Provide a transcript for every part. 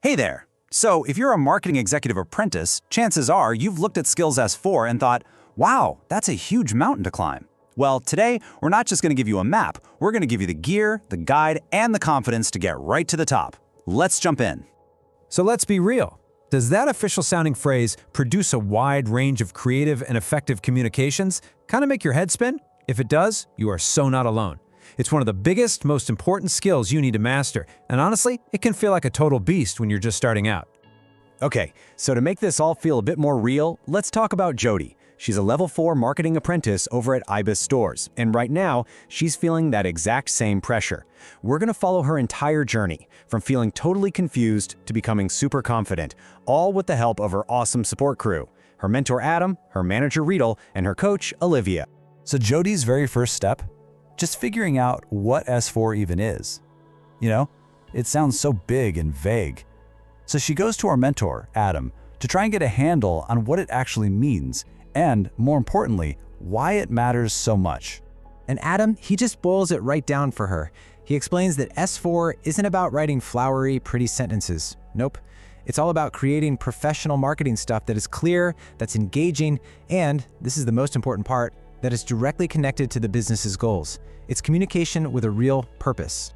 Hey there! So, if you're a marketing executive apprentice, chances are you've looked at Skills S4 and thought, wow, that's a huge mountain to climb. Well, today, we're not just going to give you a map, we're going to give you the gear, the guide, and the confidence to get right to the top. Let's jump in. So let's be real. Does that official-sounding phrase, produce a wide range of creative and effective communications, kind of make your head spin? If it does, you are so not alone. It's one of the biggest, most important skills you need to master, and honestly, it can feel like a total beast when you're just starting out. Okay, so to make this all feel a bit more real, let's talk about Jody. She's a level 4 marketing apprentice over at IBIS Stores, and right now, she's feeling that exact same pressure. We're going to follow her entire journey, from feeling totally confused to becoming super confident, all with the help of her awesome support crew, her mentor Adam, her manager Riedel, and her coach Olivia. So Jody's very first step? Just figuring out what S4 even is. You know, it sounds so big and vague. So she goes to our mentor, Adam, to try and get a handle on what it actually means and, more importantly, why it matters so much. And Adam, he just boils it right down for her. He explains that S4 isn't about writing flowery, pretty sentences. Nope. It's all about creating professional marketing stuff that is clear, that's engaging, and, this is the most important part, that is directly connected to the business's goals. It's communication with a real purpose.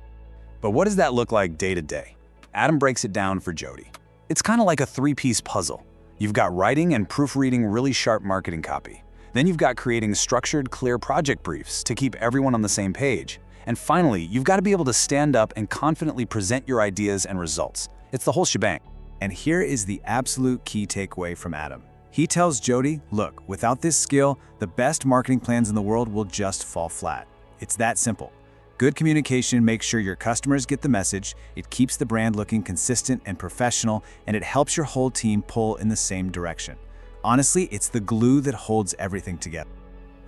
But what does that look like day to day? Adam breaks it down for Jody. It's kind of like a three-piece puzzle. You've got writing and proofreading really sharp marketing copy. Then you've got creating structured, clear project briefs to keep everyone on the same page. And finally, you've got to be able to stand up and confidently present your ideas and results. It's the whole shebang. And here is the absolute key takeaway from Adam. He tells Jody, look, without this skill, the best marketing plans in the world will just fall flat. It's that simple. Good communication makes sure your customers get the message, it keeps the brand looking consistent and professional, and it helps your whole team pull in the same direction. Honestly, it's the glue that holds everything together.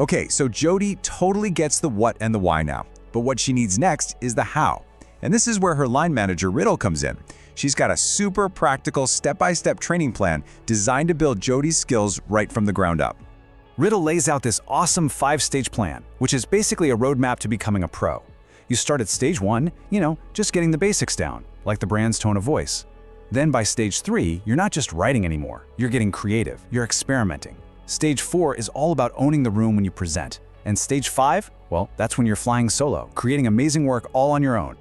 Okay, so Jody totally gets the what and the why now, but what she needs next is the how. And this is where her line manager, Riddle, comes in. She's got a super practical step-by-step training plan designed to build Jody's skills right from the ground up. Riddle lays out this awesome 5-stage plan, which is basically a roadmap to becoming a pro. You start at stage 1, just getting the basics down, like the brand's tone of voice. Then by stage 3, you're not just writing anymore, you're getting creative, you're experimenting. Stage 4 is all about owning the room when you present. And stage 5, well, that's when you're flying solo, creating amazing work all on your own.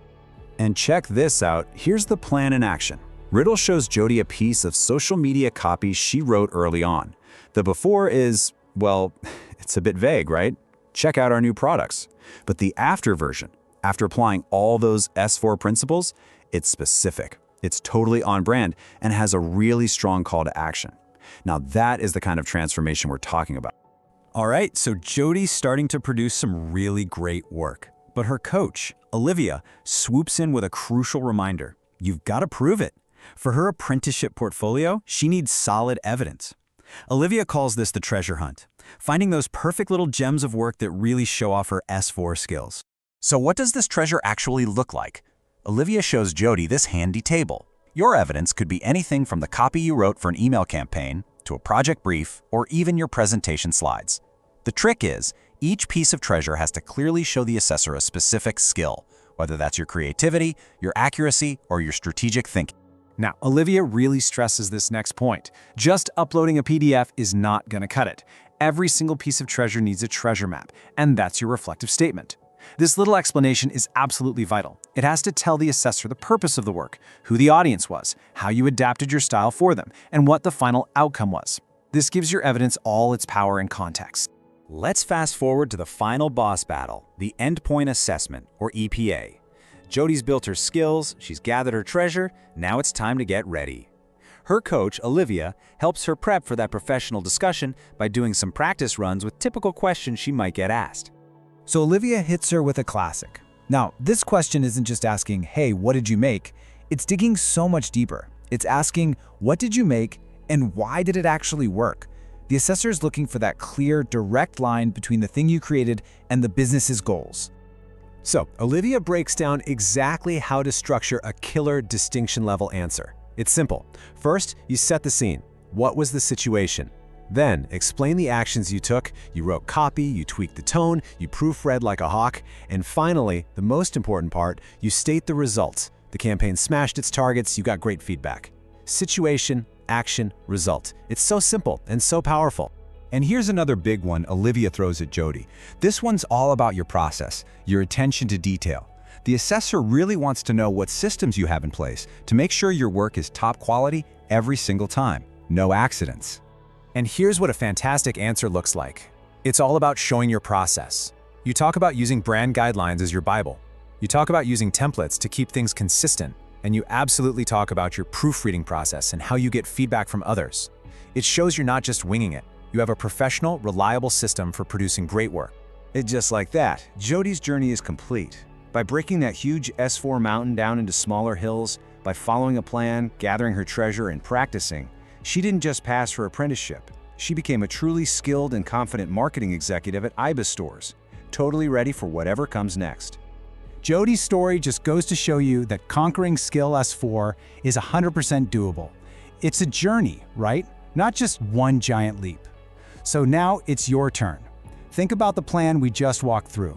And check this out, here's the plan in action. Riddle shows Jody a piece of social media copy she wrote early on. The before is, well, it's a bit vague, right? Check out our new products. But the after version, after applying all those S4 principles, it's specific. It's totally on brand and has a really strong call to action. Now that is the kind of transformation we're talking about. All right, so Jody's starting to produce some really great work. But her coach, Olivia, swoops in with a crucial reminder. You've got to prove it. For her apprenticeship portfolio, she needs solid evidence. Olivia calls this the treasure hunt, finding those perfect little gems of work that really show off her S4 skills. So what does this treasure actually look like? Olivia shows Jody this handy table. Your evidence could be anything from the copy you wrote for an email campaign, to a project brief, or even your presentation slides. The trick is, each piece of treasure has to clearly show the assessor a specific skill, whether that's your creativity, your accuracy, or your strategic thinking. Now, Olivia really stresses this next point. Just uploading a PDF is not going to cut it. Every single piece of treasure needs a treasure map, and that's your reflective statement. This little explanation is absolutely vital. It has to tell the assessor the purpose of the work, who the audience was, how you adapted your style for them, and what the final outcome was. This gives your evidence all its power and context. Let's fast forward to the final boss battle, the endpoint assessment, or EPA. Jody's built her skills, she's gathered her treasure, now it's time to get ready. Her coach, Olivia, helps her prep for that professional discussion by doing some practice runs with typical questions she might get asked. So Olivia hits her with a classic. Now, this question isn't just asking, hey, what did you make? It's digging so much deeper. It's asking, what did you make and why did it actually work? The assessor is looking for that clear, direct line between the thing you created and the business's goals. So, Olivia breaks down exactly how to structure a killer distinction-level answer. It's simple. First, you set the scene. What was the situation? Then, explain the actions you took. You wrote copy, you tweaked the tone, you proofread like a hawk, and finally, the most important part, you state the results, The campaign smashed its targets, you got great feedback. Situation, action, result. It's so simple and so powerful. And here's another big one Olivia throws at Jody. This one's all about your process, your attention to detail. The assessor really wants to know what systems you have in place to make sure your work is top quality every single time. No accidents. And here's what a fantastic answer looks like. It's all about showing your process. You talk about using brand guidelines as your Bible. You talk about using templates to keep things consistent. And you absolutely talk about your proofreading process and how you get feedback from others. It shows you're not just winging it. You have a professional, reliable system for producing great work. It's just like that. Jody's journey is complete. By breaking that huge S.4 mountain down into smaller hills, by following a plan, gathering her treasure, and practicing, she didn't just pass her apprenticeship. She became a truly skilled and confident marketing executive at IBIS stores, totally ready for whatever comes next. Jody's story just goes to show you that conquering skill S4 is 100% doable. It's a journey, right? Not just one giant leap. So now it's your turn. Think about the plan we just walked through.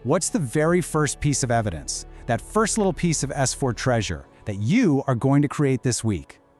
What's the very first piece of evidence, that first little piece of S4 treasure that you are going to create this week?